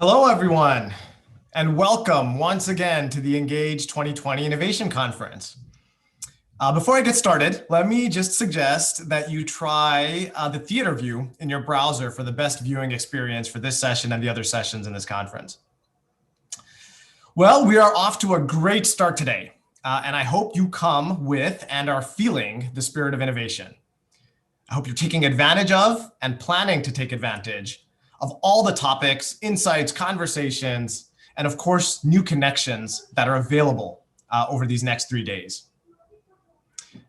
Hello, everyone, and welcome once again to the Engage 2020 Innovation Conference. Before I get started, let me just suggest that you try the theater view in your browser for the best viewing experience for this session and the other sessions in this conference. Well, we are off to a great start today, and I hope you come with and are feeling the spirit of innovation. I hope you're taking advantage of and planning to take advantage of all the topics, insights, conversations, and of course, new connections that are available over these next 3 days.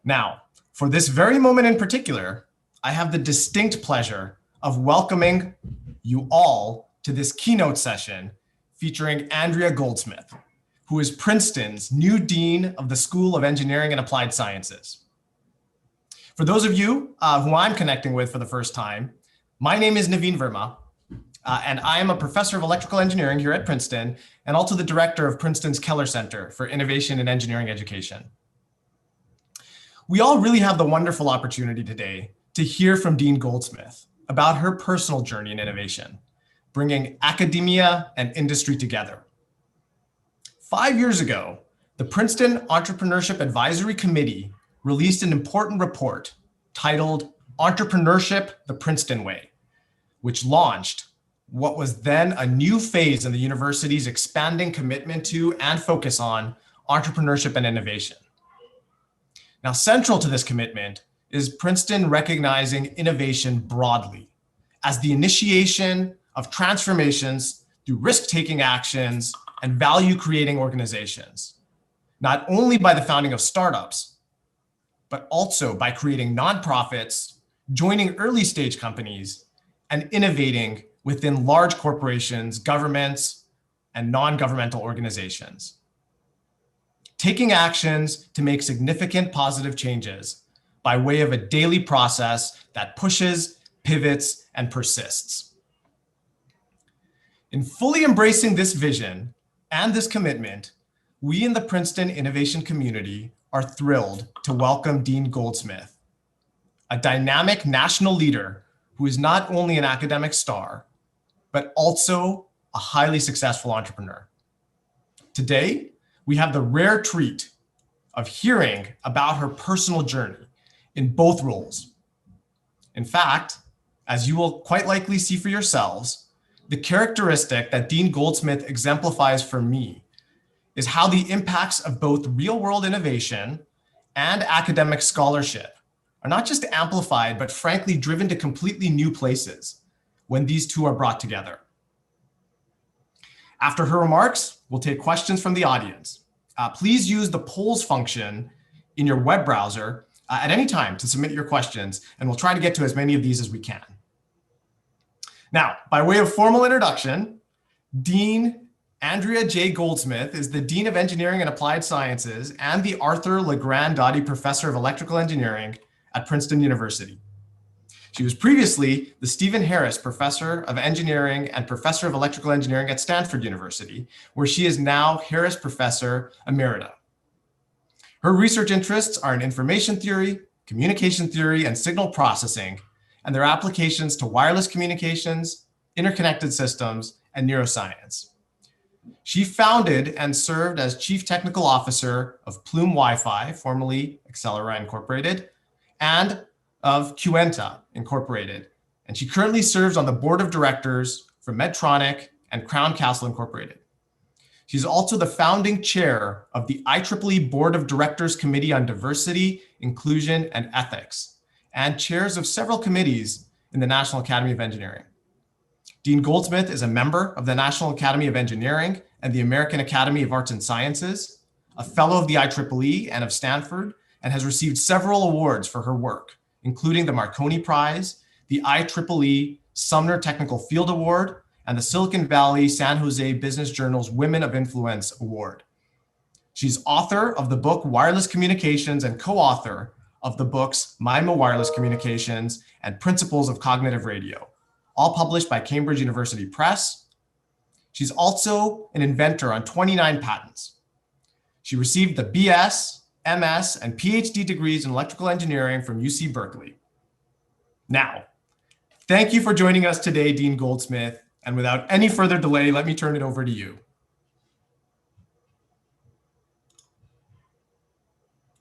Now, for this very moment in particular, I have the distinct pleasure of welcoming you all to this keynote session featuring Andrea Goldsmith, who is Princeton's new Dean of the School of Engineering and Applied Sciences. For those of you who I'm connecting with for the first time, my name is Naveen Verma, and I am a professor of electrical engineering here at Princeton, and also the director of Princeton's Keller Center for Innovation in Engineering Education. We all really have the wonderful opportunity today to hear from Dean Goldsmith about her personal journey in innovation, bringing academia and industry together. 5 years ago, the Princeton Entrepreneurship Advisory Committee released an important report titled Entrepreneurship the Princeton Way, which launched what was then a new phase in the university's expanding commitment to and focus on entrepreneurship and innovation. Now, central to this commitment is Princeton recognizing innovation broadly as the initiation of transformations through risk-taking actions and value-creating organizations, not only by the founding of startups, but also by creating nonprofits, joining early-stage companies, and innovating within large corporations, governments, and non-governmental organizations. Taking actions to make significant positive changes by way of a daily process that pushes, pivots, and persists. In fully embracing this vision and this commitment, we in the Princeton innovation community are thrilled to welcome Dean Goldsmith, a dynamic national leader who is not only an academic star, but also a highly successful entrepreneur. Today, we have the rare treat of hearing about her personal journey in both roles. In fact, as you will quite likely see for yourselves, the characteristic that Dean Goldsmith exemplifies for me is how the impacts of both real-world innovation and academic scholarship are not just amplified, but frankly driven to completely new places when these two are brought together. After her remarks, we'll take questions from the audience. Please use the polls function in your web browser at any time to submit your questions, and we'll try to get to as many of these as we can. Now, by way of formal introduction, Dean Andrea J. Goldsmith is the Dean of Engineering and Applied Sciences and the Arthur LeGrand Doty Professor of Electrical Engineering at Princeton University. She was previously the Stephen Harris Professor of Engineering and Professor of Electrical Engineering at Stanford University, where she is now Harris Professor Emerita. Her research interests are in information theory, communication theory, and signal processing, and their applications to wireless communications, interconnected systems, and neuroscience. She founded and served as Chief Technical Officer of Plume Wi-Fi, formerly Accelera Incorporated, and of Qenta Incorporated, and she currently serves on the board of directors for Medtronic and Crown Castle Incorporated. She's also the founding chair of the IEEE Board of Directors Committee on Diversity, Inclusion, and Ethics, and chairs of several committees in the National Academy of Engineering. Dean Goldsmith is a member of the National Academy of Engineering and the American Academy of Arts and Sciences, a fellow of the IEEE and of Stanford, and has received several awards for her work, including the Marconi Prize, the IEEE Sumner Technical Field Award, and the Silicon Valley San Jose Business Journal's Women of Influence Award. She's author of the book Wireless Communications and co-author of the books MIMO Wireless Communications and Principles of Cognitive Radio, all published by Cambridge University Press. She's also an inventor on 29 patents. She received the BS, MS, and PhD degrees in electrical engineering from UC Berkeley. Now, thank you for joining us today, Dean Goldsmith, And without any further delay, let me turn it over to you.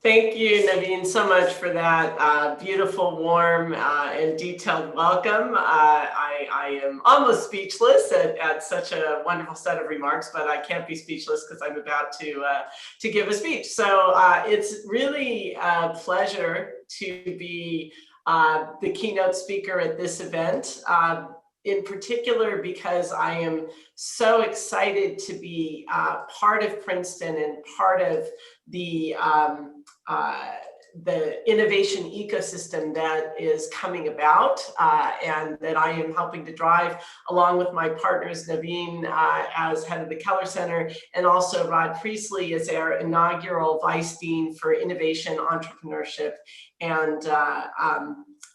Thank you, Naveen, so much for that beautiful, warm, and detailed welcome. I am almost speechless at such a wonderful set of remarks, but I can't be speechless because I'm about to give a speech. So it's really a pleasure to be the keynote speaker at this event. In particular, because I am so excited to be part of Princeton and part of the innovation ecosystem that is coming about and that I am helping to drive along with my partners, Naveen as head of the Keller Center, and also Rod Priestley as our inaugural Vice Dean for Innovation, Entrepreneurship, and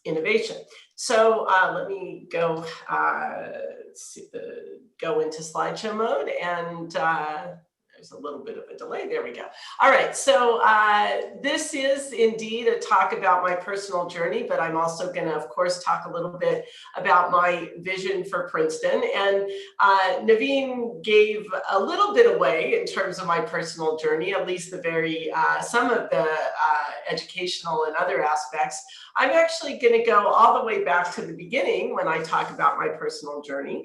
Innovation. So let me go go into slideshow mode, and there's a little bit of a delay. There we go. All right, so this is indeed a talk about my personal journey, but I'm also going to, of course, talk a little bit about my vision for Princeton. And Naveen gave a little bit away in terms of my personal journey, at least the very, some of the educational and other aspects. I'm actually going to go all the way back to the beginning when I talk about my personal journey,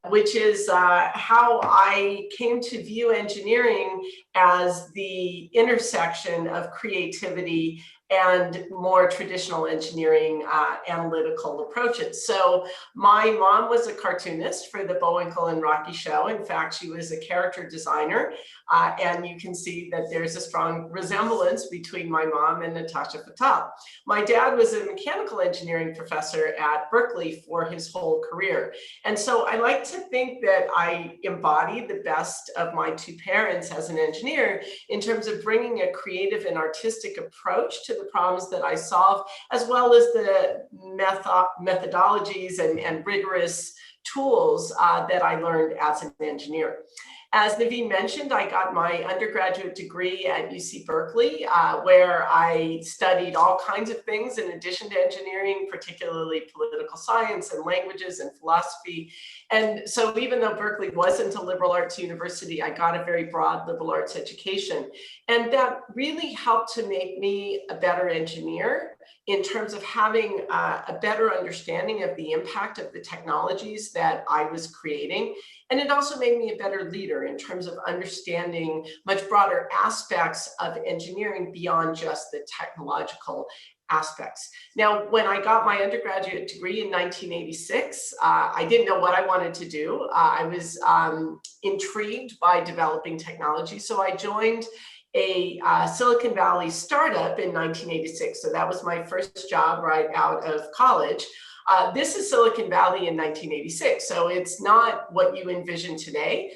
which is how I came to view engineering as the intersection of creativity and more traditional engineering analytical approaches. So my mom was a cartoonist for the Bullwinkle and Rocky show. In fact, she was a character designer. And you can see that there's a strong resemblance between my mom and Natasha Fattal. My dad was a mechanical engineering professor at Berkeley for his whole career. And so I like to think that I embody the best of my two parents as an engineer in terms of bringing a creative and artistic approach to the problems that I solve, as well as the methodologies and rigorous tools that I learned as an engineer. As Naveen mentioned, I got my undergraduate degree at UC Berkeley, where I studied all kinds of things in addition to engineering, particularly political science and languages and philosophy. And so even though Berkeley wasn't a liberal arts university, I got a very broad liberal arts education. And that really helped to make me a better engineer in terms of having a better understanding of the impact of the technologies that I was creating. And it also made me a better leader in terms of understanding much broader aspects of engineering beyond just the technological aspects. Now, when I got my undergraduate degree in 1986, I didn't know what I wanted to do. I was intrigued by developing technology, so I joined a Silicon Valley startup in 1986. So that was my first job right out of college. This is Silicon Valley in 1986, so it's not what you envision today.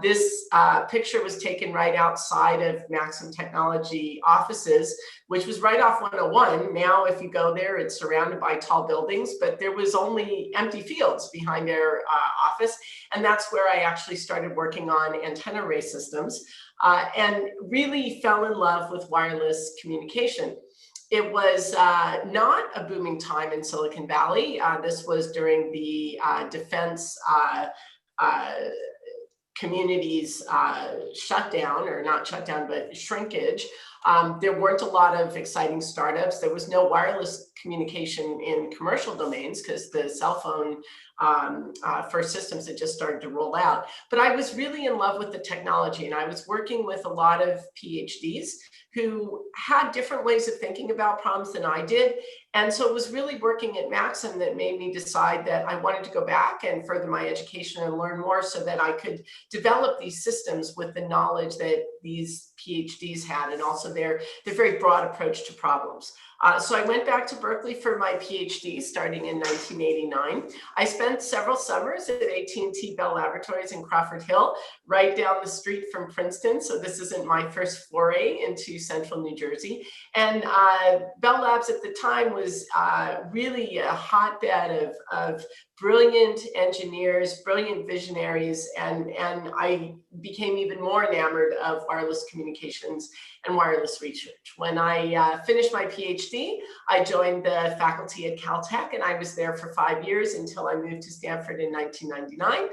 This picture was taken right outside of Maxim Technology offices, which was right off 101. Now, if you go there, it's surrounded by tall buildings, but there was only empty fields behind their office. And that's where I actually started working on antenna array systems and really fell in love with wireless communication. It was not a booming time in Silicon Valley. This was during the defense community's shutdown, or not shutdown, but shrinkage. There weren't a lot of exciting startups. There was no wireless communication in commercial domains because the cell phone first systems had just started to roll out. But I was really in love with the technology, and I was working with a lot of PhDs who had different ways of thinking about problems than I did. And so it was really working at Maxim that made me decide that I wanted to go back and further my education and learn more so that I could develop these systems with the knowledge that these PhDs had, and also their very broad approach to problems. So I went back to Berkeley for my PhD starting in 1989. I spent several summers at AT&T Bell Laboratories in Crawford Hill, right down the street from Princeton. So this isn't my first foray into central New Jersey. And Bell Labs at the time was really a hotbed of brilliant engineers, brilliant visionaries, and I became even more enamored of wireless communications and wireless research. When I finished my PhD, I joined the faculty at Caltech, and I was there for 5 years until I moved to Stanford in 1999,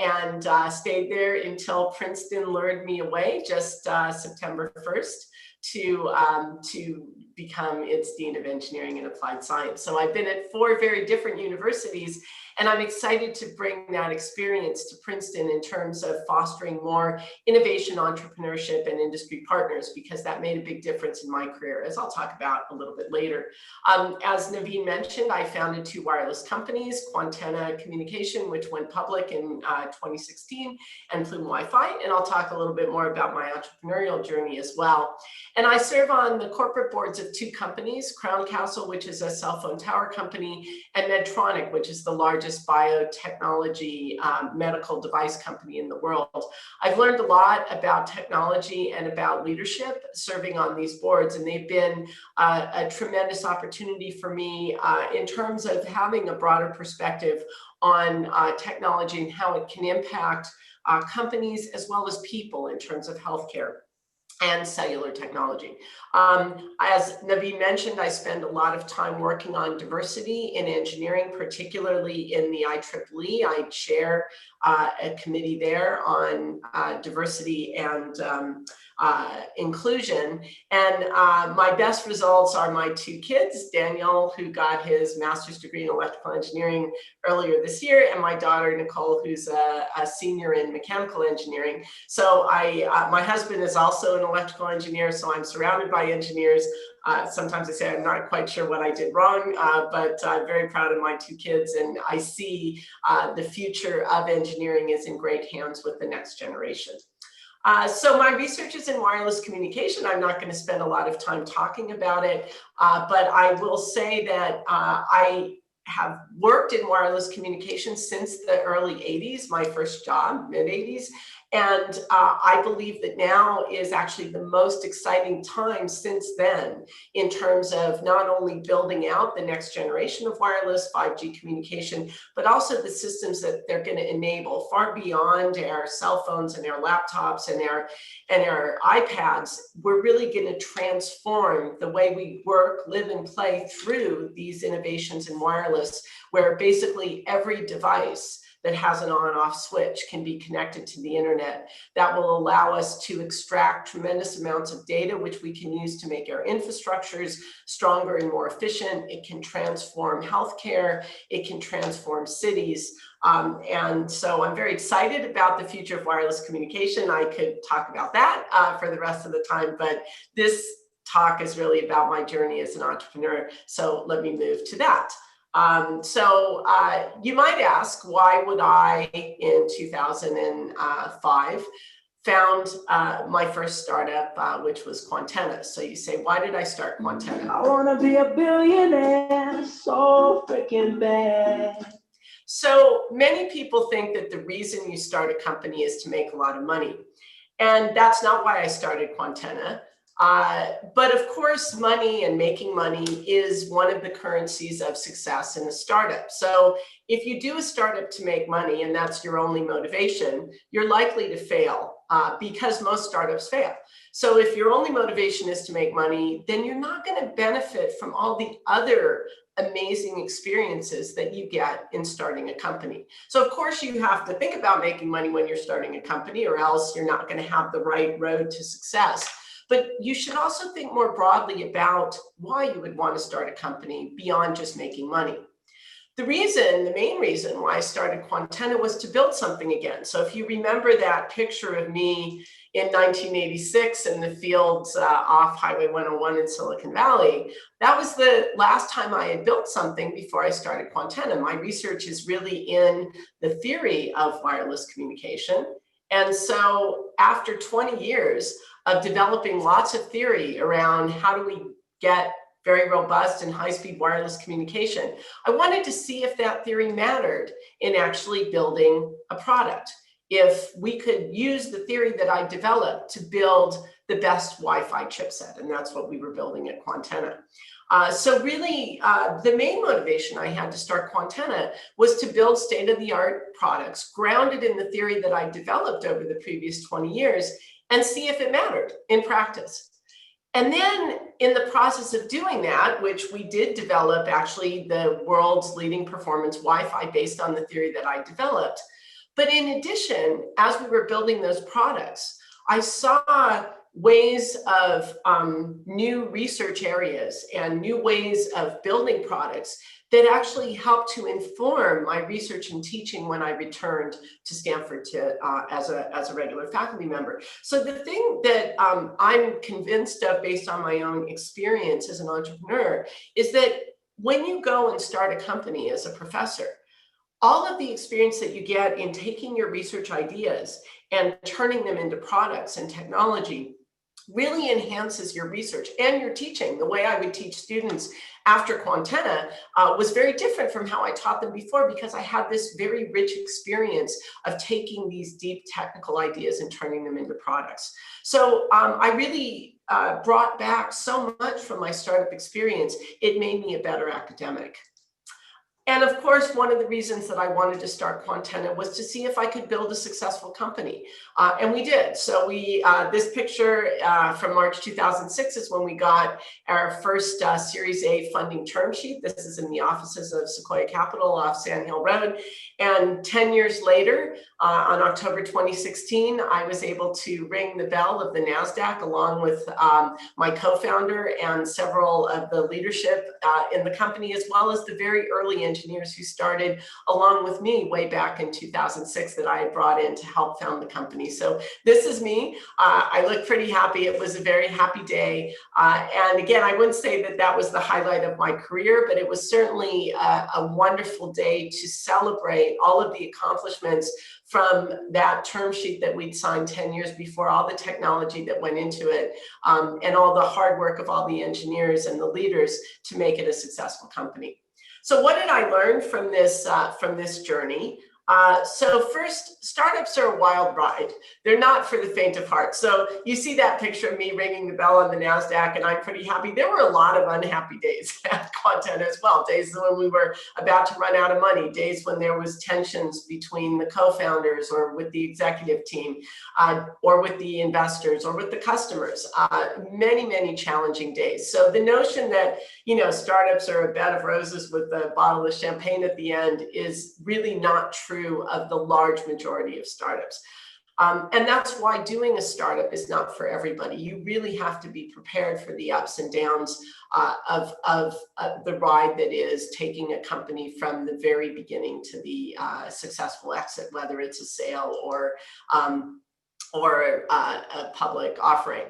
and stayed there until Princeton lured me away just September 1st to become its Dean of Engineering and Applied Science. So I've been at 4 very different universities, and I'm excited to bring that experience to Princeton in terms of fostering more innovation, entrepreneurship, and industry partners, because that made a big difference in my career, as I'll talk about a little bit later. As Naveen mentioned, I founded 2 wireless companies, Quantenna Communication, which went public in 2016, and Plume Wi-Fi, and I'll talk a little bit more about my entrepreneurial journey as well. And I serve on the corporate boards of 2 companies, Crown Castle, which is a cell phone tower company, and Medtronic, which is the largest biotechnology medical device company in the world. I've learned a lot about technology and about leadership serving on these boards, and they've been a tremendous opportunity for me in terms of having a broader perspective on technology and how it can impact companies as well as people in terms of healthcare and cellular technology. As Naveen mentioned, I spend a lot of time working on diversity in engineering, particularly in the IEEE. I chair a committee there on diversity and inclusion. And my best results are my 2 kids, Daniel, who got his master's degree in electrical engineering earlier this year, and my daughter, Nicole, who's a senior in mechanical engineering. So my husband is also an electrical engineer, so I'm surrounded by engineers. Sometimes I say I'm not quite sure what I did wrong, but I'm very proud of my 2 kids, and I see the future of engineering is in great hands with the next generation. So my research is in wireless communication. I'm not going to spend a lot of time talking about it, but I will say that I have worked in wireless communication since the early 80s, my first job, mid 80s. And I believe that now is actually the most exciting time since then in terms of not only building out the next generation of wireless 5G communication, but also the systems that they're going to enable far beyond our cell phones and our laptops and our iPads. We're really going to transform the way we work, live, and play through these innovations in wireless, where basically every device that has an on-off switch can be connected to the internet. That will allow us to extract tremendous amounts of data, which we can use to make our infrastructures stronger and more efficient. It can transform healthcare. It can transform cities. And so I'm very excited about the future of wireless communication. I could talk about that for the rest of the time, but this talk is really about my journey as an entrepreneur. So let me move to that. You might ask, why would I, in 2005, found my first startup, which was Quantenna. So you say, why did I start Quantenna? I want to be a billionaire so freaking bad. So many people think that the reason you start a company is to make a lot of money. And that's not why I started Quantenna. But of course, money and making money is one of the currencies of success in a startup. So if you do a startup to make money and that's your only motivation, you're likely to fail because most startups fail. So if your only motivation is to make money, then you're not going to benefit from all the other amazing experiences that you get in starting a company. So of course you have to think about making money when you're starting a company, or else you're not going to have the right road to success. But you should also think more broadly about why you would want to start a company beyond just making money. The main reason why I started Quantenna was to build something again. So if you remember that picture of me in 1986 in the fields off Highway 101 in Silicon Valley, that was the last time I had built something before I started Quantenna. My research is really in the theory of wireless communication. And so after 20 years of developing lots of theory around how do we get very robust and high-speed wireless communication, I wanted to see if that theory mattered in actually building a product. If we could use the theory that I developed to build the best Wi-Fi chipset, and that's what we were building at Quantenna. So really, the main motivation I had to start Quantenna was to build state-of-the-art products grounded in the theory that I developed over the previous 20 years and see if it mattered in practice. And then in the process of doing that, which we did develop actually the world's leading performance Wi-Fi based on the theory that I developed. But in addition, as we were building those products, I saw ways of new research areas and new ways of building products that actually helped to inform my research and teaching when I returned to Stanford as a regular faculty member. So the thing that I'm convinced of based on my own experience as an entrepreneur is that when you go and start a company as a professor, all of the experience that you get in taking your research ideas and turning them into products and technology really enhances your research and your teaching. The way I would teach students after Quantenna was very different from how I taught them before, because I had this very rich experience of taking these deep technical ideas and turning them into products. So I really brought back so much from my startup experience. It made me a better academic. And of course, one of the reasons that I wanted to start Quantenna was to see if I could build a successful company. And we did. So this picture from March 2006 is when we got our first Series A funding term sheet. This is in the offices of Sequoia Capital off Sand Hill Road. And 10 years later, on October 2016, I was able to ring the bell of the NASDAQ along with my co-founder and several of the leadership in the company, as well as the very early engineers who started along with me way back in 2006 that I had brought in to help found the company. So this is me. I look pretty happy. It was a very happy day. And again, I wouldn't say that that was the highlight of my career, but it was certainly a wonderful day to celebrate all of the accomplishments from that term sheet that we'd signed 10 years before, all the technology that went into it, and all the hard work of all the engineers and the leaders to make it a successful company. So what did I learn from this journey? So first, startups are a wild ride. They're not for the faint of heart. So you see that picture of me ringing the bell on the NASDAQ, and I'm pretty happy. There were a lot of unhappy days at Quantenna as well. Days when we were about to run out of money, days when there was tensions between the co-founders or with the executive team, or with the investors or with the customers. Many, many challenging days. So the notion that, startups are a bed of roses with a bottle of champagne at the end is really not true of the large majority of startups. And that's why doing a startup is not for everybody. You really have to be prepared for the ups and downs of the ride that is taking a company from the very beginning to the successful exit, whether it's a sale or a public offering.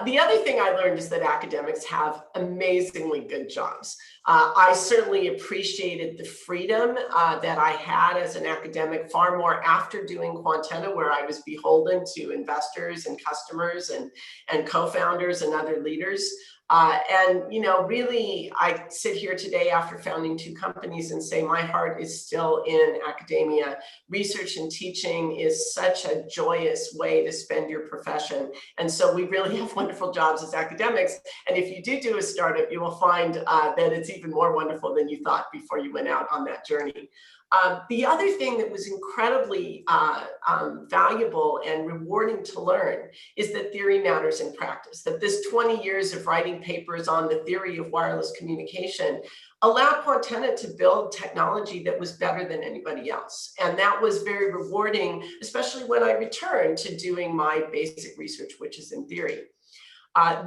The other thing I learned is that academics have amazingly good jobs. I certainly appreciated the freedom that I had as an academic far more after doing Quantenna, where I was beholden to investors and customers and co-founders and other leaders. Really, I sit here today after founding 2 companies and say my heart is still in academia. Research and teaching is such a joyous way to spend your profession. And so we really have wonderful jobs as academics. And if you do a startup, you will find that it's even more wonderful than you thought before you went out on that journey. The other thing that was incredibly valuable and rewarding to learn is that theory matters in practice, that this 20 years of writing papers on the theory of wireless communication allowed Quantenna to build technology that was better than anybody else. And that was very rewarding, especially when I returned to doing my basic research, which is in theory.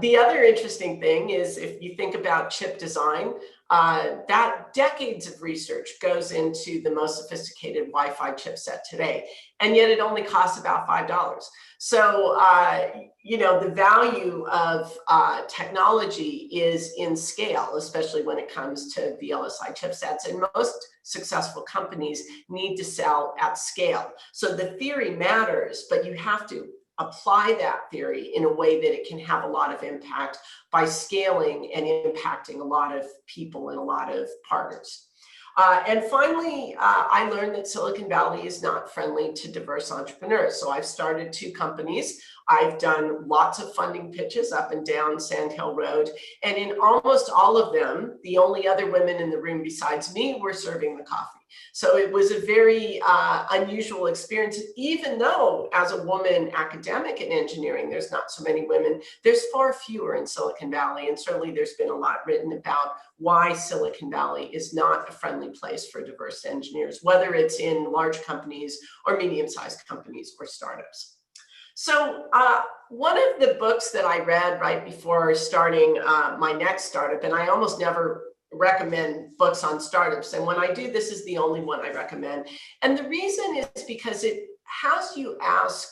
The other interesting thing is if you think about chip design, that decades of research goes into the most sophisticated Wi-Fi chipset today, and yet it only costs about $5. So, the value of technology is in scale, especially when it comes to VLSI chipsets, and most successful companies need to sell at scale. So the theory matters, but you have to apply that theory in a way that it can have a lot of impact by scaling and impacting a lot of people and a lot of partners. And finally, I learned that Silicon Valley is not friendly to diverse entrepreneurs. So I've started 2 companies. I've done lots of funding pitches up and down Sand Hill Road. And in almost all of them, the only other women in the room besides me were serving the coffee. So it was a very unusual experience, even though as a woman academic in engineering, there's not so many women, there's far fewer in Silicon Valley. And certainly there's been a lot written about why Silicon Valley is not a friendly place for diverse engineers, whether it's in large companies or medium-sized companies or startups. So one of the books that I read right before starting my next startup, and I almost never recommend books on startups, and when I do, this is the only one I recommend. And the reason is because it has you ask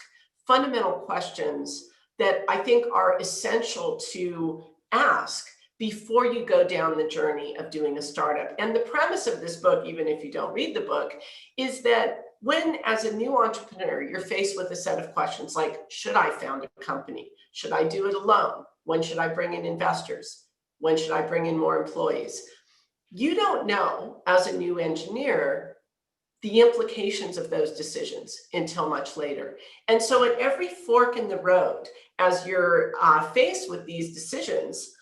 fundamental questions that I think are essential to ask before you go down the journey of doing a startup. And the premise of this book, even if you don't read the book, is that when, as a new entrepreneur, you're faced with a set of questions like, should I found a company? Should I do it alone? When should I bring in investors? When should I bring in more employees? You don't know, as a new engineer, the implications of those decisions until much later. And so at every fork in the road, as you're faced with these decisions,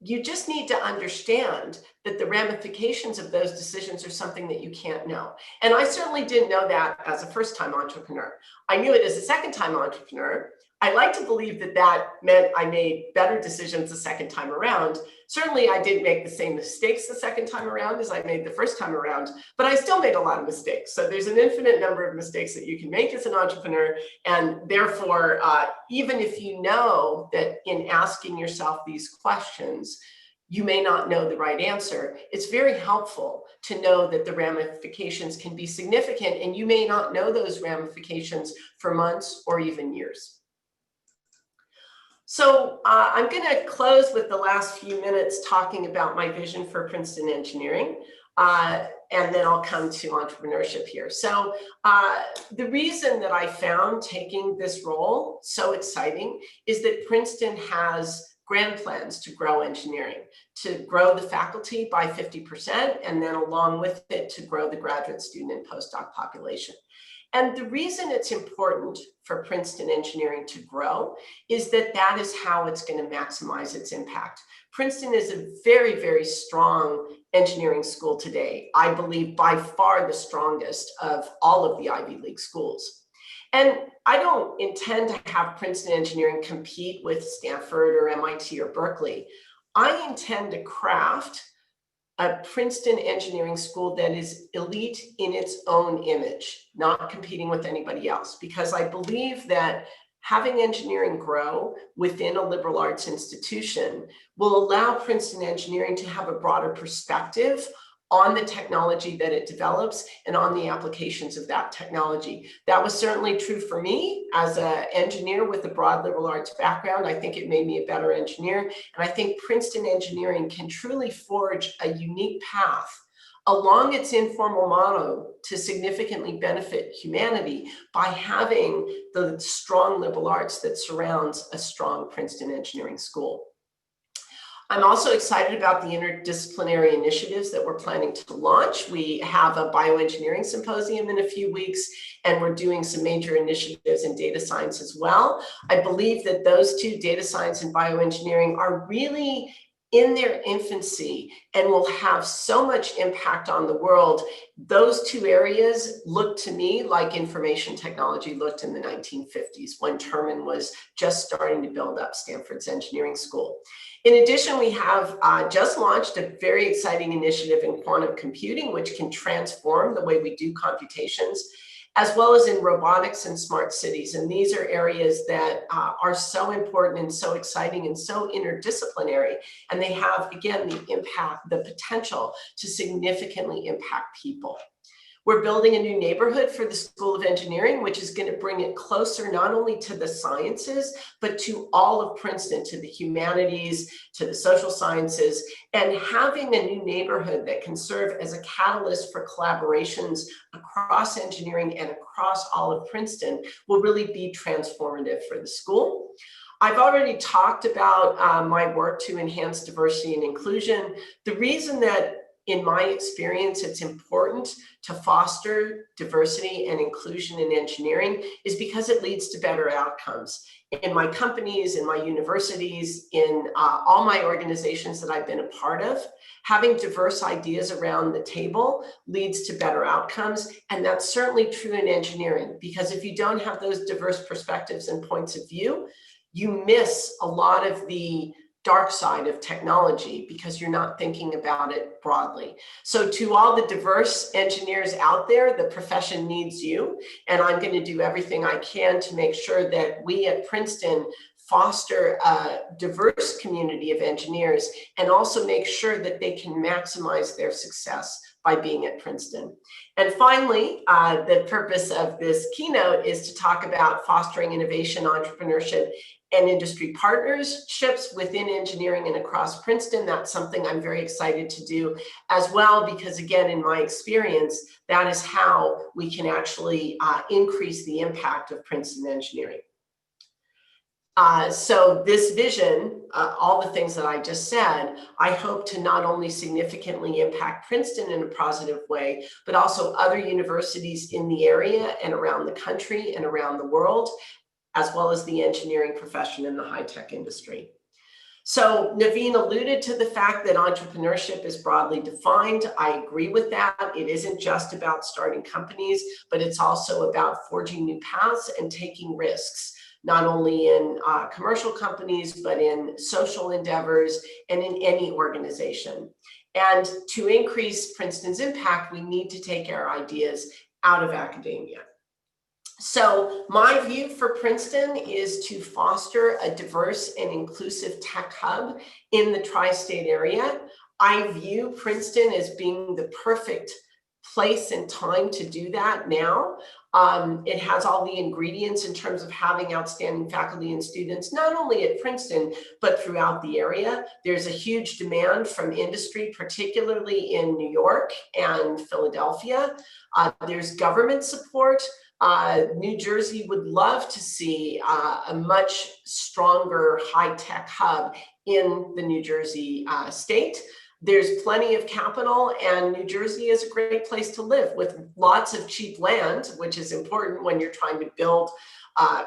you just need to understand that the ramifications of those decisions are something that you can't know. And I certainly didn't know that as a first-time entrepreneur. I knew it as a second-time entrepreneur. I like to believe that that meant I made better decisions the second time around. Certainly, I didn't make the same mistakes the second time around as I made the first time around, but I still made a lot of mistakes. So there's an infinite number of mistakes that you can make as an entrepreneur. And therefore, even if you know that in asking yourself these questions, you may not know the right answer, it's very helpful to know that the ramifications can be significant, and you may not know those ramifications for months or even years. So I'm going to close with the last few minutes talking about my vision for Princeton engineering, and then I'll come to entrepreneurship here. So the reason that I found taking this role so exciting is that Princeton has grand plans to grow engineering, to grow the faculty by 50%, and then along with it to grow the graduate student and postdoc population. And the reason it's important for Princeton engineering to grow is that that is how it's going to maximize its impact. Princeton is a very, very strong engineering school today. I believe by far the strongest of all of the Ivy League schools. And I don't intend to have Princeton engineering compete with Stanford or MIT or Berkeley. I intend to craft a Princeton engineering school that is elite in its own image, not competing with anybody else, because I believe that having engineering grow within a liberal arts institution will allow Princeton engineering to have a broader perspective on the technology that it develops and on the applications of that technology. That was certainly true for me as an engineer with a broad liberal arts background. I think it made me a better engineer. And I think Princeton engineering can truly forge a unique path along its informal model to significantly benefit humanity by having the strong liberal arts that surrounds a strong Princeton engineering school. I'm also excited about the interdisciplinary initiatives that we're planning to launch. We have a bioengineering symposium in a few weeks, and we're doing some major initiatives in data science as well. I believe that those two, data science and bioengineering, are really in their infancy and will have so much impact on the world. Those two areas look to me like information technology looked in the 1950s when Terman was just starting to build up Stanford's engineering school. In addition, we have just launched a very exciting initiative in quantum computing, which can transform the way we do computations, as well as in robotics and smart cities. And these are areas that are so important and so exciting and so interdisciplinary. And they have, again, the impact, the potential to significantly impact people. We're building a new neighborhood for the School of Engineering, which is going to bring it closer not only to the sciences, but to all of Princeton, to the humanities, to the social sciences, and having a new neighborhood that can serve as a catalyst for collaborations across engineering and across all of Princeton will really be transformative for the school. I've already talked about my work to enhance diversity and inclusion. The reason that in my experience, it's important to foster diversity and inclusion in engineering is because it leads to better outcomes. In my companies, in my universities, in all my organizations that I've been a part of, having diverse ideas around the table leads to better outcomes. And that's certainly true in engineering, because if you don't have those diverse perspectives and points of view, you miss a lot of the dark side of technology because you're not thinking about it broadly. So to all the diverse engineers out there, the profession needs you, and I'm going to do everything I can to make sure that we at Princeton foster a diverse community of engineers and also make sure that they can maximize their success by being at Princeton. And finally, the purpose of this keynote is to talk about fostering innovation, entrepreneurship, and industry partnerships within engineering and across Princeton. That's something I'm very excited to do as well, because again, in my experience, that is how we can actually increase the impact of Princeton engineering. So this vision, all the things that I just said, I hope to not only significantly impact Princeton in a positive way, but also other universities in the area and around the country and around the world, as well as the engineering profession and the high-tech industry. So Naveen alluded to the fact that entrepreneurship is broadly defined. I agree with that. It isn't just about starting companies, but it's also about forging new paths and taking risks, not only in commercial companies, but in social endeavors and in any organization. And to increase Princeton's impact, we need to take our ideas out of academia. So my view for Princeton is to foster a diverse and inclusive tech hub in the tri-state area. I view Princeton as being the perfect place and time to do that now. It has all the ingredients in terms of having outstanding faculty and students, not only at Princeton, but throughout the area. There's a huge demand from industry, particularly in New York and Philadelphia. There's government support. New Jersey would love to see a much stronger high-tech hub in the New Jersey state. There's plenty of capital, and New Jersey is a great place to live with lots of cheap land, which is important when you're trying to build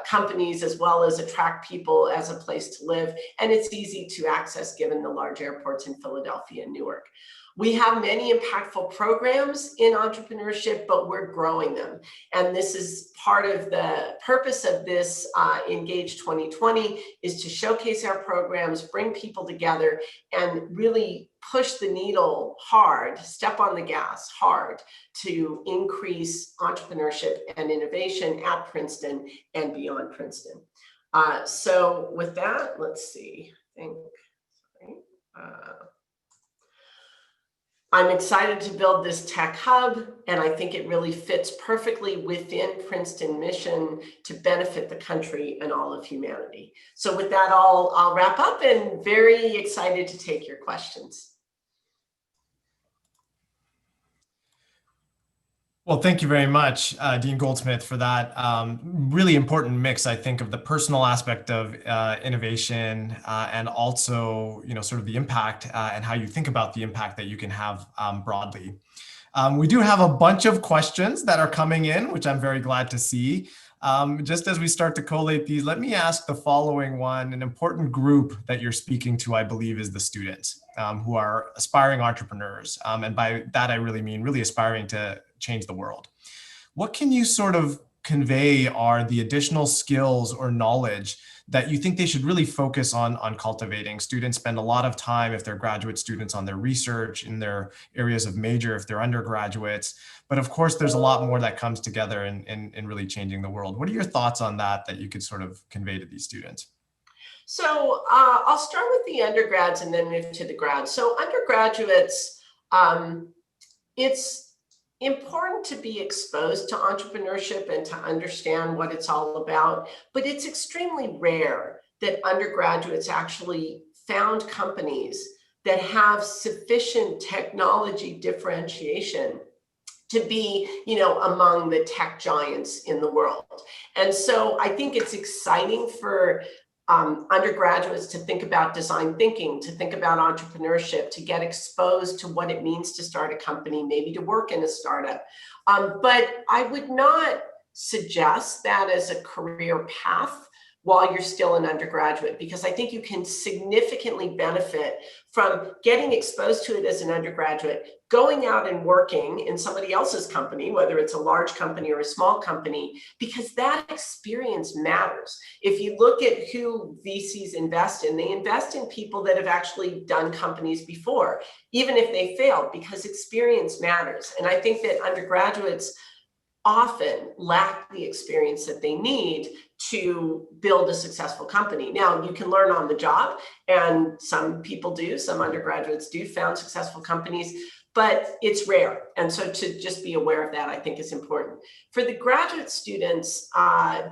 companies as well as attract people as a place to live. And it's easy to access given the large airports in Philadelphia and Newark. We have many impactful programs in entrepreneurship, but we're growing them. And this is part of the purpose of this Engage 2020 is to showcase our programs, bring people together, and really push the needle hard, step on the gas hard to increase entrepreneurship and innovation at Princeton and beyond Princeton. So with that, let's see, I'm excited to build this tech hub, and I think it really fits perfectly within Princeton mission to benefit the country and all of humanity. So with that, I'll wrap up and very excited to take your questions. Well, thank you very much, Dean Goldsmith, for that really important mix, I think, of the personal aspect of innovation and also, sort of the impact and how you think about the impact that you can have broadly. We do have a bunch of questions that are coming in, which I'm very glad to see. Just as we start to collate these, let me ask the following one. An important group that you're speaking to, I believe, is the students who are aspiring entrepreneurs. And by that, I really mean really aspiring to change the world. What can you sort of convey are the additional skills or knowledge that you think they should really focus on cultivating? Students spend a lot of time, if they're graduate students, on their research in their areas of major, if they're undergraduates. But of course, there's a lot more that comes together in really changing the world. What are your thoughts on that you could sort of convey to these students? So I'll start with the undergrads and then move to the grads. So undergraduates, it's important to be exposed to entrepreneurship and to understand what it's all about, but it's extremely rare that undergraduates actually found companies that have sufficient technology differentiation to be, among the tech giants in the world. And so I think it's exciting for undergraduates to think about design thinking, to think about entrepreneurship, to get exposed to what it means to start a company, maybe to work in a startup. But I would not suggest that as a career path while you're still an undergraduate, because I think you can significantly benefit from getting exposed to it as an undergraduate, going out and working in somebody else's company, whether it's a large company or a small company, because that experience matters. If you look at who VCs invest in, they invest in people that have actually done companies before, even if they failed, because experience matters. And I think that undergraduates often lack the experience that they need to build a successful company. Now, you can learn on the job, and some people do, some undergraduates do found successful companies, but it's rare. And so to just be aware of that, I think is important. For the graduate students,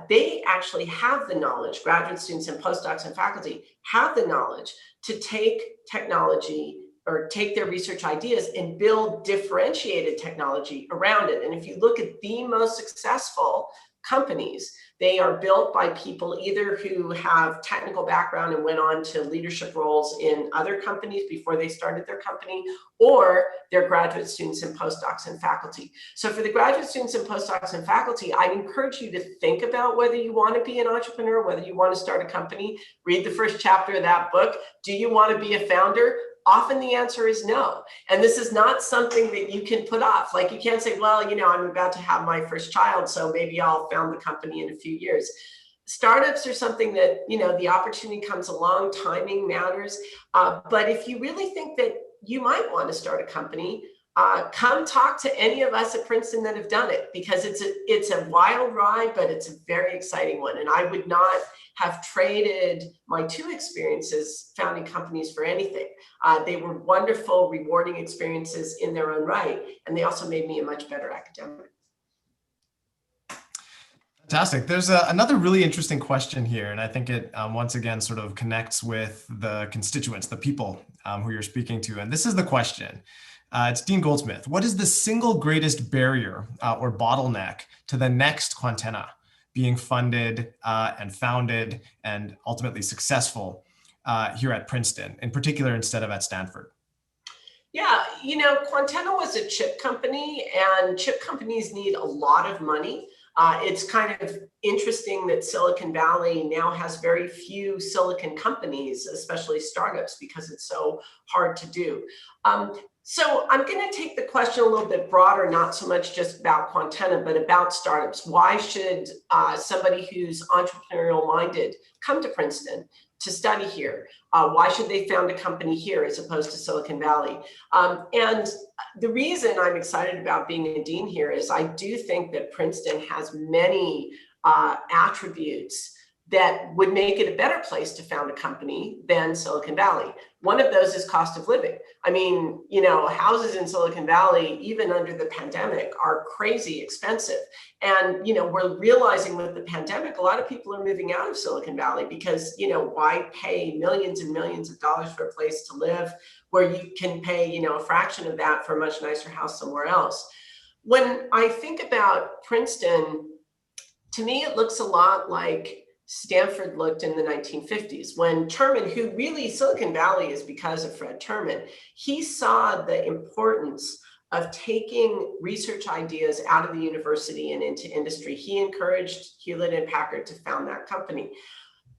they actually have the knowledge, graduate students and postdocs and faculty have the knowledge to take technology or take their research ideas and build differentiated technology around it. And if you look at the most successful companies, they are built by people either who have technical background and went on to leadership roles in other companies before they started their company, or they're graduate students and postdocs and faculty. So for the graduate students and postdocs and faculty, I encourage you to think about whether you want to be an entrepreneur, whether you want to start a company. Read the first chapter of that book. Do you want to be a founder? Often the answer is no. And this is not something that you can put off. Like, you can't say, well, I'm about to have my first child, so maybe I'll found the company in a few years. Startups are something that, the opportunity comes along, timing matters. But if you really think that you might want to start a company, come talk to any of us at Princeton that have done it, because it's a wild ride, but it's a very exciting one. And I would not have traded my 2 experiences founding companies for anything. They were wonderful, rewarding experiences in their own right. And they also made me a much better academic. Fantastic. There's another really interesting question here, and I think it once again sort of connects with the constituents, the people who you're speaking to. And this is the question. It's Dean Goldsmith. What is the single greatest barrier or bottleneck to the next Quantenna being funded and founded and ultimately successful here at Princeton, in particular, instead of at Stanford? Yeah, Quantenna was a chip company, and chip companies need a lot of money. It's kind of interesting that Silicon Valley now has very few silicon companies, especially startups, because it's so hard to do. So I'm going to take the question a little bit broader, not so much just about Quantenna, but about startups. Why should somebody who's entrepreneurial minded come to Princeton to study here? Why should they found a company here as opposed to Silicon Valley? And the reason I'm excited about being a dean here is I do think that Princeton has many attributes that would make it a better place to found a company than Silicon Valley. One of those is cost of living. I mean, houses in Silicon Valley, even under the pandemic, are crazy expensive. And, we're realizing with the pandemic, a lot of people are moving out of Silicon Valley because, why pay millions and millions of dollars for a place to live where you can pay, a fraction of that for a much nicer house somewhere else? When I think about Princeton, to me, it looks a lot like Stanford looked in the 1950s, when Terman, who really Silicon Valley is because of Fred Terman, he saw the importance of taking research ideas out of the university and into industry. He encouraged Hewlett and Packard to found that company.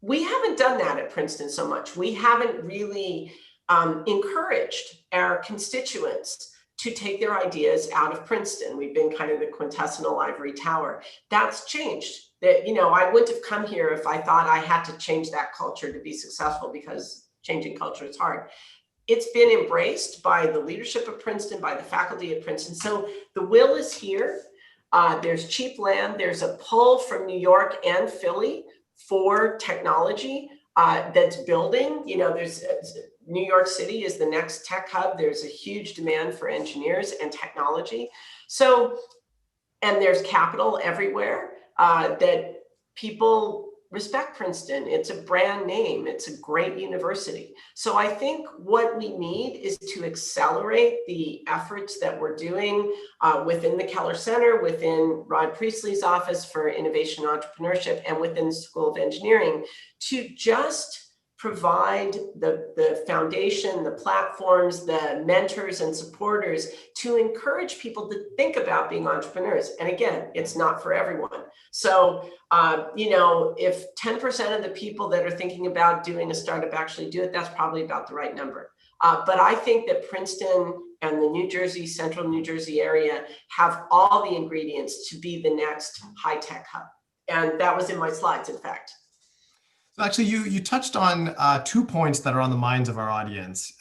We haven't done that at Princeton so much. We haven't really encouraged our constituents to take their ideas out of Princeton. We've been kind of the quintessential ivory tower. That's changed. That, I wouldn't have come here if I thought I had to change that culture to be successful, because changing culture is hard. It's been embraced by the leadership of Princeton, by the faculty at Princeton. So the will is here. There's cheap land. There's a pull from New York and Philly for technology that's building. There's New York City is the next tech hub. There's a huge demand for engineers and technology. So, and there's capital everywhere that people respect Princeton. It's a brand name. It's a great university. So I think what we need is to accelerate the efforts that we're doing within the Keller Center, within Rod Priestley's Office for Innovation and Entrepreneurship, and within the School of Engineering to just provide the foundation, the platforms, the mentors and supporters to encourage people to think about being entrepreneurs. And again, it's not for everyone. So, if 10% of the people that are thinking about doing a startup actually do it, that's probably about the right number. But I think that Princeton and the New Jersey, central New Jersey area have all the ingredients to be the next high-tech hub. And that was in my slides, in fact. So actually, you touched on 2 points that are on the minds of our audience.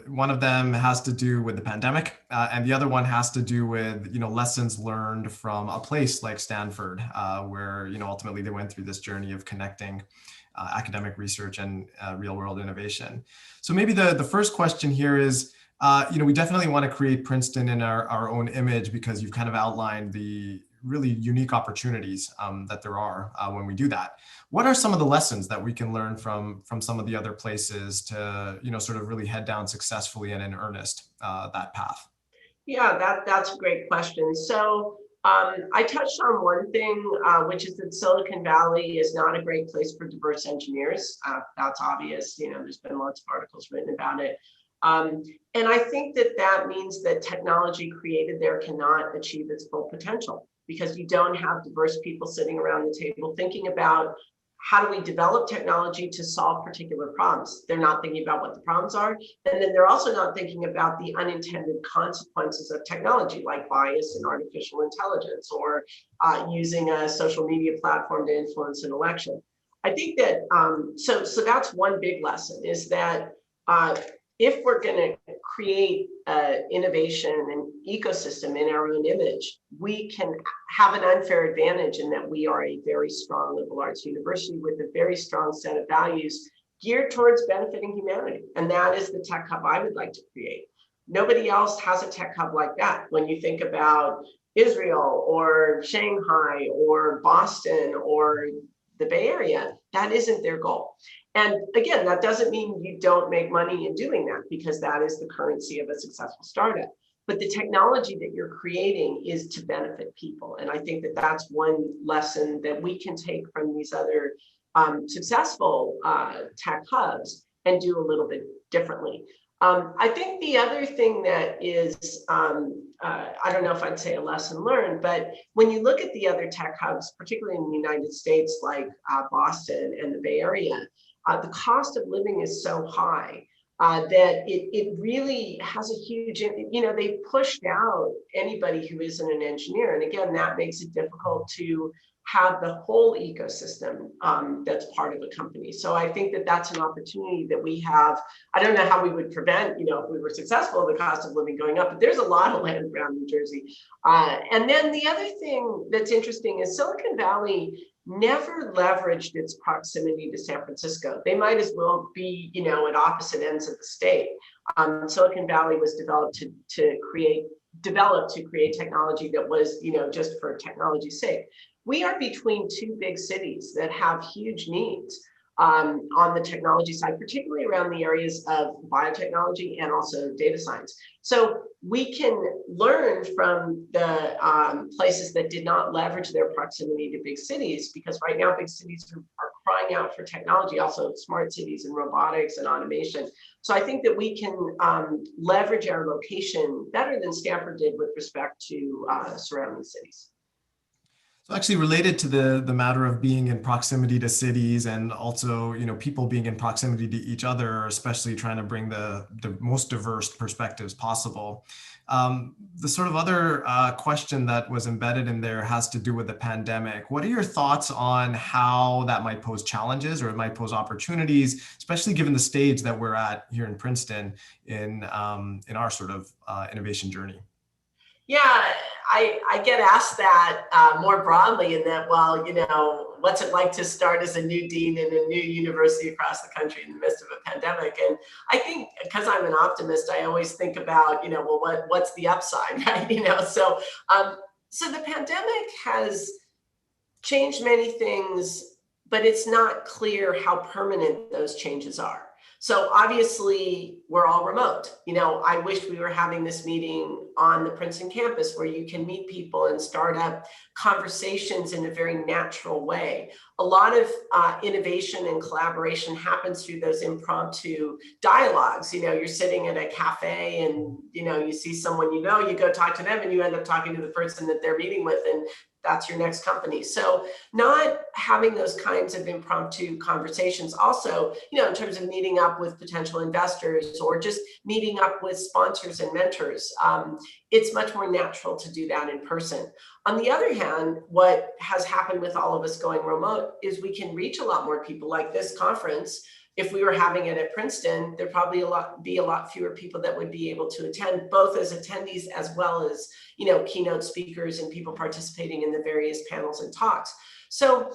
One of them has to do with the pandemic, and the other one has to do with lessons learned from a place like Stanford, where ultimately they went through this journey of connecting academic research and real-world innovation. So maybe the first question here is, we definitely want to create Princeton in our own image, because you've kind of outlined the really unique opportunities that there are when we do that. What are some of the lessons that we can learn from some of the other places to sort of really head down successfully and in earnest that path? Yeah, that's a great question. So I touched on one thing, which is that Silicon Valley is not a great place for diverse engineers. That's obvious. There's been lots of articles written about it. And I think that means that technology created there cannot achieve its full potential, because you don't have diverse people sitting around the table thinking about how do we develop technology to solve particular problems. They're not thinking about what the problems are. And then they're also not thinking about the unintended consequences of technology, like bias in artificial intelligence, or using a social media platform to influence an election. I think that, so that's one big lesson, is that if we're going to create innovation and ecosystem in our own image, we can have an unfair advantage in that we are a very strong liberal arts university with a very strong set of values geared towards benefiting humanity. And that is the tech hub I would like to create. Nobody else has a tech hub like that. When you think about Israel or Shanghai or Boston or the Bay Area, that isn't their goal. And again, that doesn't mean you don't make money in doing that, because that is the currency of a successful startup. But the technology that you're creating is to benefit people. And I think that that's one lesson that we can take from these other successful tech hubs and do a little bit differently. I think the other thing that is, I don't know if I'd say a lesson learned, but when you look at the other tech hubs, particularly in the United States, like Boston and the Bay Area, the cost of living is so high that it really has a huge, they pushed out anybody who isn't an engineer. And again, that makes it difficult to have the whole ecosystem that's part of a company. So I think that that's an opportunity that we have. I don't know how we would prevent, if we were successful, the cost of living going up, but there's a lot of land around New Jersey. And then the other thing that's interesting is Silicon Valley never leveraged its proximity to San Francisco. They might as well be, at opposite ends of the state. Silicon Valley was developed to create technology that was, just for technology's sake. We are between two big cities that have huge needs on the technology side, particularly around the areas of biotechnology and also data science. So we can learn from the places that did not leverage their proximity to big cities, because right now big cities are crying out for technology, also smart cities and robotics and automation. So I think that we can leverage our location better than Stanford did with respect to surrounding cities. So actually related to the matter of being in proximity to cities, and also, people being in proximity to each other, especially trying to bring the most diverse perspectives possible. The sort of other question that was embedded in there has to do with the pandemic. What are your thoughts on how that might pose challenges, or it might pose opportunities, especially given the stage that we're at here in Princeton in our sort of innovation journey? Yeah, I get asked that more broadly, in that, well, what's it like to start as a new dean in a new university across the country in the midst of a pandemic? And I think, because I'm an optimist, I always think about, well, what's the upside, right? So the pandemic has changed many things but it's not clear how permanent those changes are. So obviously we're all remote. I wish we were having this meeting on the Princeton campus where you can meet people and start up conversations in a very natural way. A lot of innovation and collaboration happens through those impromptu dialogues. You're sitting at a cafe and, you see someone, you go talk to them and you end up talking to the person that they're meeting with, and that's your next company. So not having those kinds of impromptu conversations also, in terms of meeting up with potential investors or just meeting up with sponsors and mentors, it's much more natural to do that in person. On the other hand, what has happened with all of us going remote is we can reach a lot more people. Like this conference, if we were having it at Princeton, there'd probably be a lot fewer people that would be able to attend, both as attendees as well as, keynote speakers and people participating in the various panels and talks. So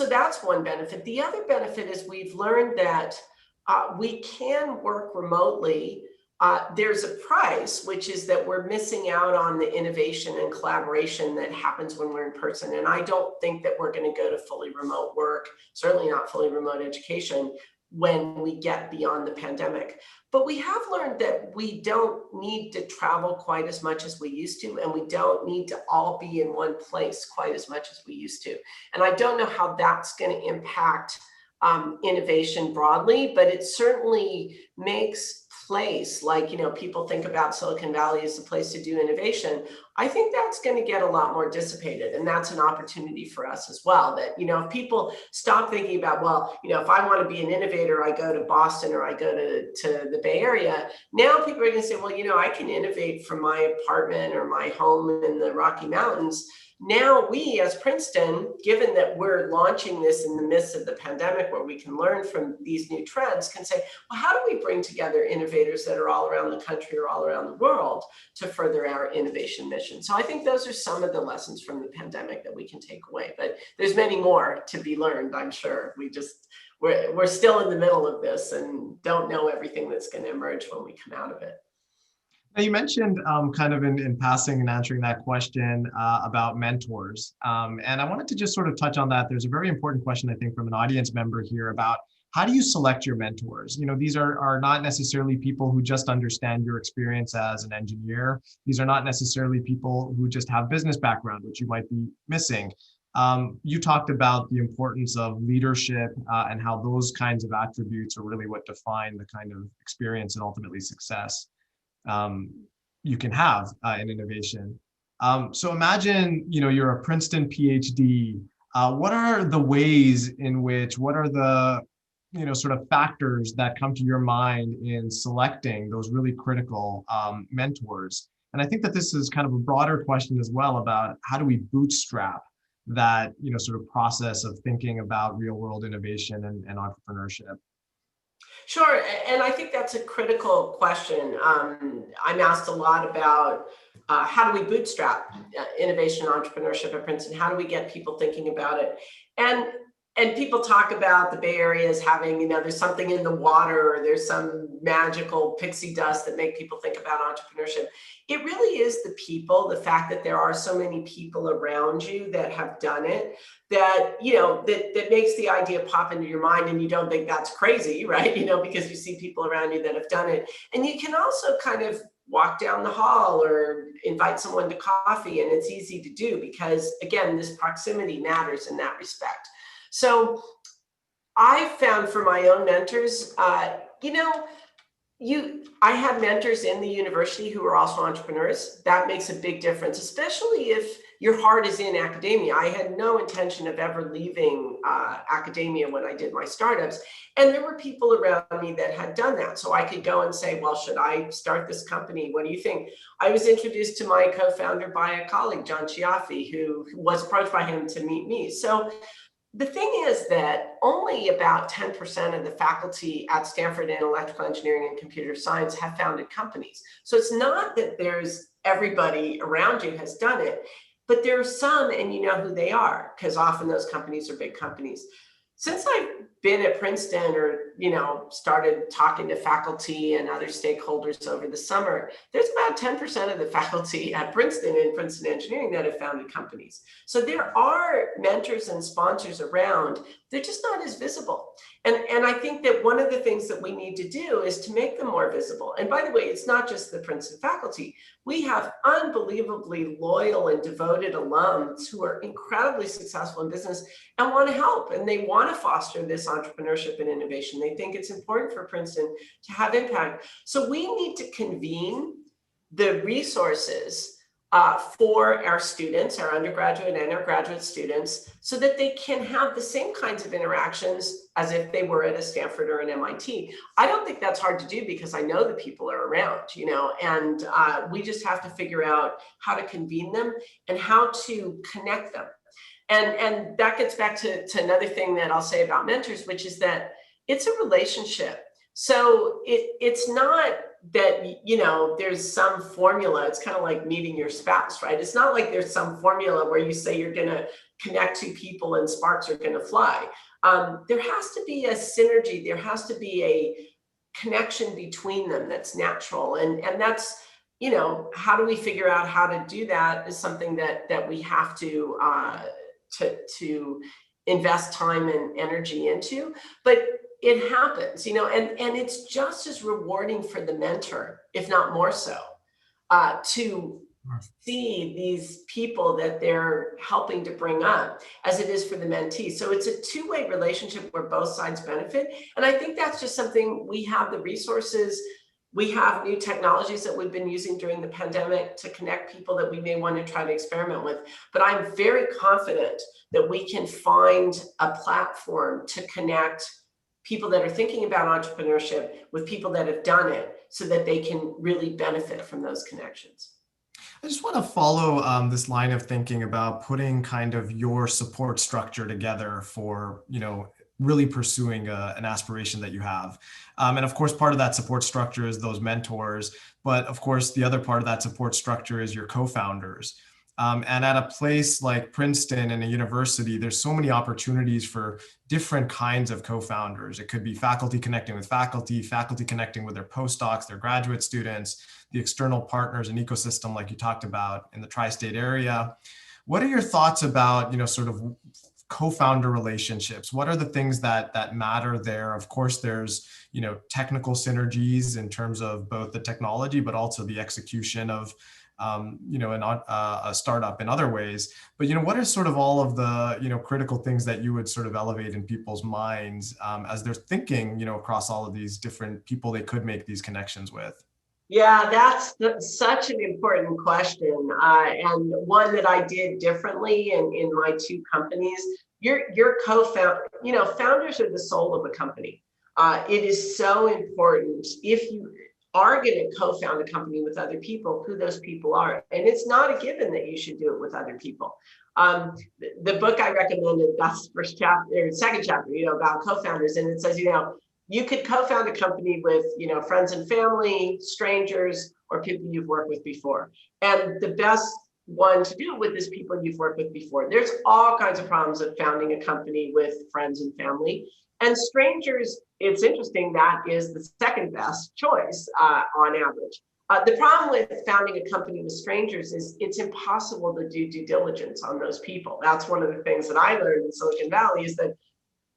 that's one benefit. The other benefit is we've learned that we can work remotely. There's a price, which is that we're missing out on the innovation and collaboration that happens when we're in person. And I don't think that we're going to go to fully remote work, certainly not fully remote education, when we get beyond the pandemic. But we have learned that we don't need to travel quite as much as we used to, and we don't need to all be in one place quite as much as we used to. And I don't know how that's going to impact innovation broadly, but it certainly makes place, like, people think about Silicon Valley as a place to do innovation. I think that's going to get a lot more dissipated. And that's an opportunity for us as well, that, if people stop thinking about, well, if I want to be an innovator, I go to Boston or I go to the Bay Area. Now people are going to say, well, I can innovate from my apartment or my home in the Rocky Mountains. Now we as Princeton, given that we're launching this in the midst of the pandemic where we can learn from these new trends, can say, well, how do we bring together innovators that are all around the country or all around the world to further our innovation mission? So I think those are some of the lessons from the pandemic that we can take away, but there's many more to be learned, I'm sure. We're still in the middle of this and don't know everything that's going to emerge when we come out of it. Now, you mentioned kind of in passing and answering that question about mentors. And I wanted to just sort of touch on that. There's a very important question, I think, from an audience member here about how do you select your mentors? These are not necessarily people who just understand your experience as an engineer. These are not necessarily people who just have business background, which you might be missing. You talked about the importance of leadership and how those kinds of attributes are really what define the kind of experience and ultimately success you can have in innovation. So imagine, you're a Princeton PhD. What are the ways in which, what are the, sort of factors that come to your mind in selecting those really critical mentors? And I think that this is kind of a broader question as well about how do we bootstrap that, sort of process of thinking about real world innovation and entrepreneurship. Sure, and I think that's a critical question. I'm asked a lot about how do we bootstrap innovation and entrepreneurship at Princeton? How do we get people thinking about it? And people talk about the Bay Area as having, there's something in the water, or there's some magical pixie dust that make people think about entrepreneurship. It really is the people, the fact that there are so many people around you that have done it, that, that makes the idea pop into your mind and you don't think that's crazy, right? Because you see people around you that have done it. And you can also kind of walk down the hall or invite someone to coffee, and it's easy to do because, again, this proximity matters in that respect. So I found for my own mentors, I had mentors in the university who were also entrepreneurs. That makes a big difference, especially if your heart is in academia. I had no intention of ever leaving academia when I did my startups. And there were people around me that had done that. So I could go and say, well, should I start this company? What do you think? I was introduced to my co-founder by a colleague, John Chiaffi, who was approached by him to meet me. So the thing is that only about 10% of the faculty at Stanford in electrical engineering and computer science have founded companies. So it's not that there's everybody around you has done it, but there are some, and you know who they are, because often those companies are big companies. Since I've been at Princeton, or started talking to faculty and other stakeholders over the summer, there's about 10% of the faculty at Princeton and Princeton Engineering that have founded companies. So there are mentors and sponsors around. They're just not as visible. And I think that one of the things that we need to do is to make them more visible. And by the way, it's not just the Princeton faculty. We have unbelievably loyal and devoted alums who are incredibly successful in business and want to help, and they want to foster this entrepreneurship and innovation. They think it's important for Princeton to have impact. So we need to convene the resources for our students, our undergraduate and our graduate students, so that they can have the same kinds of interactions as if they were at a Stanford or an MIT. I don't think that's hard to do because I know the people are around, and we just have to figure out how to convene them and how to connect them. And that gets back to another thing that I'll say about mentors, which is that it's a relationship. So it's not that, there's some formula. It's kind of like meeting your spouse, right? It's not like there's some formula where you say you're going to connect two people and sparks are going to fly. There has to be a synergy. There has to be a connection between them that's natural. And that's, how do we figure out how to do that is something that we have to invest time and energy into. But it happens, and it's just as rewarding for the mentor, if not more so, to see these people that they're helping to bring up as it is for the mentee. So it's a two-way relationship where both sides benefit. And I think that's just something we have the resources. We have new technologies that we've been using during the pandemic to connect people that we may want to try to experiment with. But I'm very confident that we can find a platform to connect people that are thinking about entrepreneurship with people that have done it so that they can really benefit from those connections. I just want to follow this line of thinking about putting kind of your support structure together for, really pursuing an aspiration that you have. And of course, part of that support structure is those mentors. But of course, the other part of that support structure is your co-founders. And at a place like Princeton and a university, there's so many opportunities for different kinds of co-founders. It could be faculty connecting with faculty connecting with their postdocs, their graduate students, the external partners and ecosystem like you talked about in the tri-state area. What are your thoughts about, sort of co-founder relationships? What are the things that matter there? Of course, there's, technical synergies in terms of both the technology, but also the execution of a startup in other ways. But, what are sort of all of the, critical things that you would sort of elevate in people's minds as they're thinking, across all of these different people they could make these connections with? Yeah, that's such an important question, and one that I did differently in my two companies. Your co-founder, founders are the soul of a company. It is so important if you are going to co-found a company with other people, who those people are. And it's not a given that you should do it with other people. The book I recommended, that's the first chapter, or second chapter, about co-founders. And it says, you could co-found a company with, friends and family, strangers, or people you've worked with before. And the best one to do it with is people you've worked with before. There's all kinds of problems of founding a company with friends and family. And strangers, it's interesting, that is the second best choice on average. The problem with founding a company with strangers is it's impossible to do due diligence on those people. That's one of the things that I learned in Silicon Valley, is that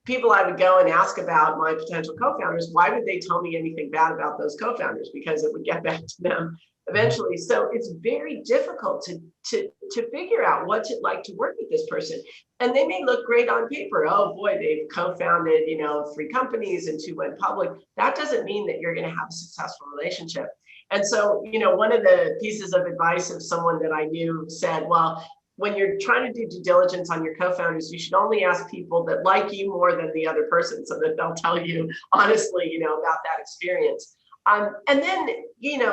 people I would go and ask about my potential co-founders, why would they tell me anything bad about those co-founders? Because it would get back to them eventually. So it's very difficult to figure out what's it like to work with this person. And they may look great on paper. Oh boy, they've co-founded, 3 companies and 2 went public. That doesn't mean that you're going to have a successful relationship. And so, one of the pieces of advice of someone that I knew said, well, when you're trying to do due diligence on your co-founders, you should only ask people that like you more than the other person, so that they'll tell you honestly, about that experience. And then,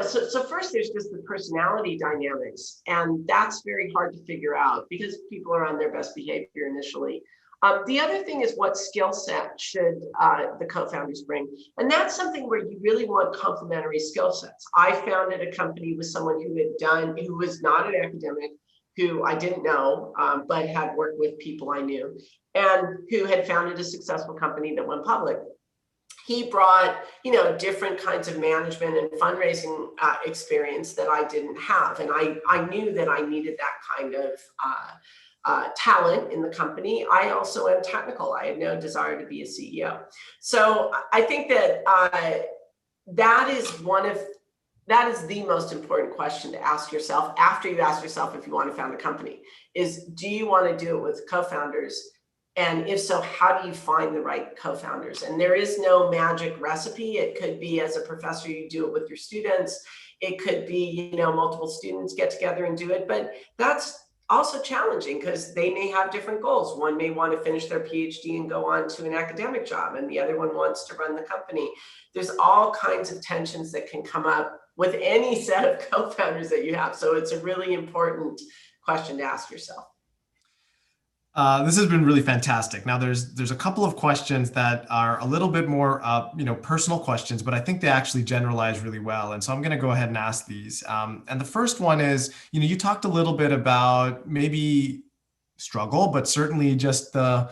so first there's just the personality dynamics, and that's very hard to figure out because people are on their best behavior initially. The other thing is, what skill set should the co-founders bring? And that's something where you really want complementary skill sets. I founded a company with someone who was not an academic, who I didn't know, but had worked with people I knew, and who had founded a successful company that went public. He brought, different kinds of management and fundraising experience that I didn't have. And I knew that I needed that kind of talent in the company. I also am technical. I had no desire to be a CEO. So I think that that is the most important question to ask yourself after you ask yourself if you want to found a company is, do you want to do it with co-founders? And if so, how do you find the right co-founders? And there is no magic recipe. It could be as a professor, you do it with your students. It could be, multiple students get together and do it. But that's also challenging because they may have different goals. One may want to finish their PhD and go on to an academic job, and the other one wants to run the company. There's all kinds of tensions that can come up with any set of co-founders that you have. So it's a really important question to ask yourself. This has been really fantastic. Now, there's a couple of questions that are a little bit more, personal questions, but I think they actually generalize really well. And so I'm going to go ahead and ask these. And the first one is, you talked a little bit about maybe struggle, but certainly just the,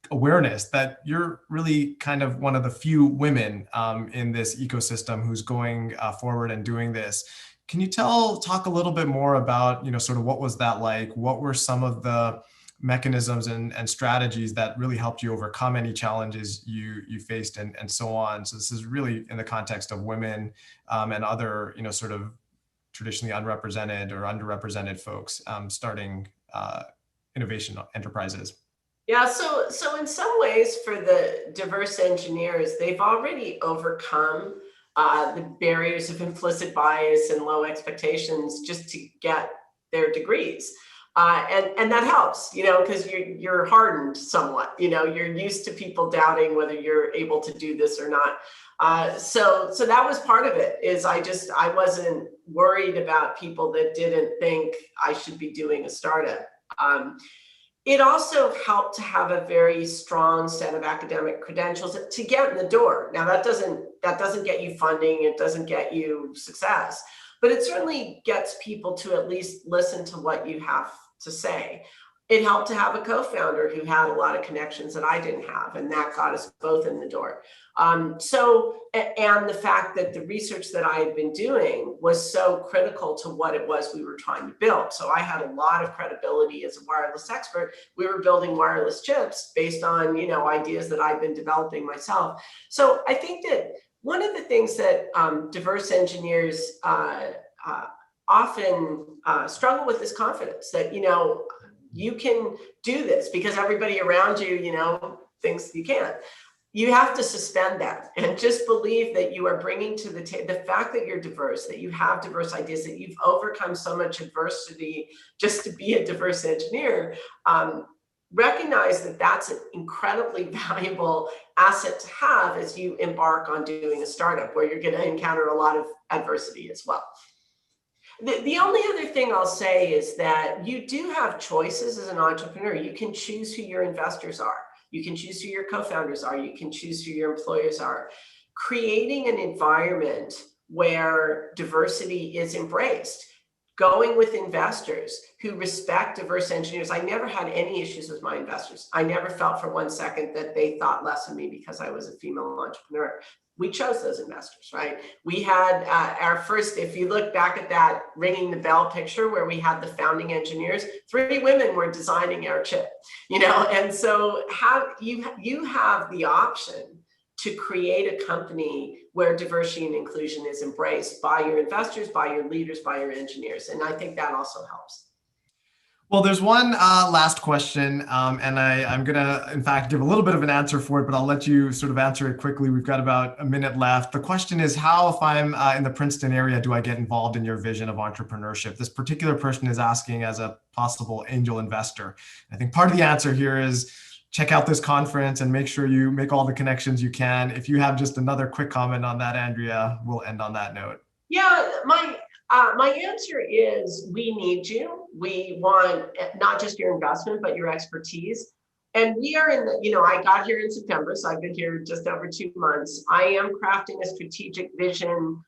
awareness that you're really kind of one of the few women in this ecosystem who's going forward and doing this. Can you talk a little bit more about, sort of what was that like? What were some of the mechanisms and strategies that really helped you overcome any challenges you faced and so on? So this is really in the context of women and other, sort of traditionally unrepresented or underrepresented folks starting innovation enterprises. Yeah, so in some ways for the diverse engineers, they've already overcome the barriers of implicit bias and low expectations just to get their degrees. And that helps, because you're hardened somewhat, you're used to people doubting whether you're able to do this or not. So that was part of it, is I wasn't worried about people that didn't think I should be doing a startup. It also helped to have a very strong set of academic credentials to get in the door. Now that doesn't get you funding, it doesn't get you success, but it certainly gets people to at least listen to what you have to say. It helped to have a co-founder who had a lot of connections that I didn't have, and that got us both in the door. And the fact that the research that I had been doing was so critical to what it was we were trying to build. So I had a lot of credibility as a wireless expert. We were building wireless chips based on, ideas that I've been developing myself. So I think that one of the things that diverse engineers often struggle with is confidence that, you can do this because everybody around you, thinks you can. You have to suspend that and just believe that you are bringing to the table the fact that you're diverse, that you have diverse ideas, that you've overcome so much adversity just to be a diverse engineer. Recognize that that's an incredibly valuable asset to have as you embark on doing a startup where you're going to encounter a lot of adversity as well. The only other thing I'll say is that you do have choices as an entrepreneur. You can choose who your investors are. You can choose who your co-founders are. You can choose who your employers are. Creating an environment where diversity is embraced, going with investors who respect diverse engineers. I never had any issues with my investors. I never felt for 1 second that they thought less of me because I was a female entrepreneur. We chose those investors, right? We had our first, if you look back at that ringing the bell picture where we had the founding engineers, 3 women were designing our chip, and so you have the option to create a company where diversity and inclusion is embraced by your investors, by your leaders, by your engineers. And I think that also helps. Well, there's one last question, and I'm going to, in fact, give a little bit of an answer for it, but I'll let you sort of answer it quickly. We've got about a minute left. The question is, how, if I'm in the Princeton area, do I get involved in your vision of entrepreneurship? This particular person is asking as a possible angel investor. I think part of the answer here is check out this conference and make sure you make all the connections you can. If you have just another quick comment on that, Andrea, we'll end on that note. Yeah, my answer is we need you. We want not just your investment, but your expertise. And we are in the, I got here in September, so I've been here just over 2 months. I am crafting a strategic vision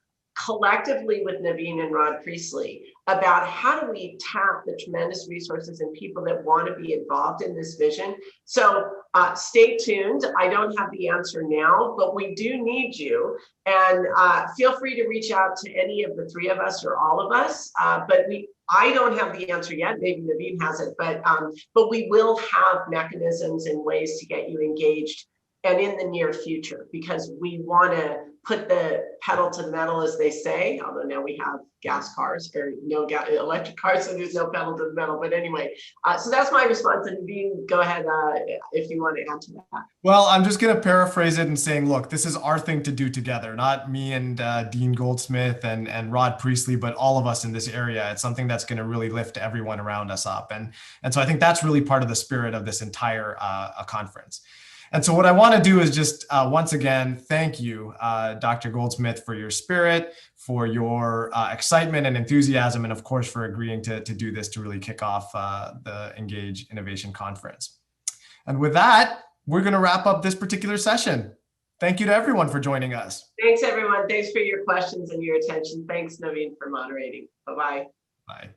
collectively with Naveen and Rod Priestley about how do we tap the tremendous resources and people that want to be involved in this vision. So stay tuned. I don't have the answer now, but we do need you. And feel free to reach out to any of the three of us or all of us. I don't have the answer yet. Maybe Naveen has it, but we will have mechanisms and ways to get you engaged, and in the near future, because we want to put the pedal to the metal, as they say, although now we have gas cars or electric cars, so there's no pedal to the metal. But anyway, so that's my response. And Naveen, go ahead if you want to add to that. Well, I'm just going to paraphrase it and saying, look, this is our thing to do together, not me and Dean Goldsmith and Rod Priestley, but all of us in this area. It's something that's going to really lift everyone around us up. And so I think that's really part of the spirit of this entire conference. And so what I want to do is just once again, thank you, Dr. Goldsmith, for your spirit, for your excitement and enthusiasm, and of course, for agreeing to do this to really kick off the Engage Innovation Conference. And with that, we're going to wrap up this particular session. Thank you to everyone for joining us. Thanks, everyone. Thanks for your questions and your attention. Thanks, Naveen, for moderating. Bye-bye. Bye.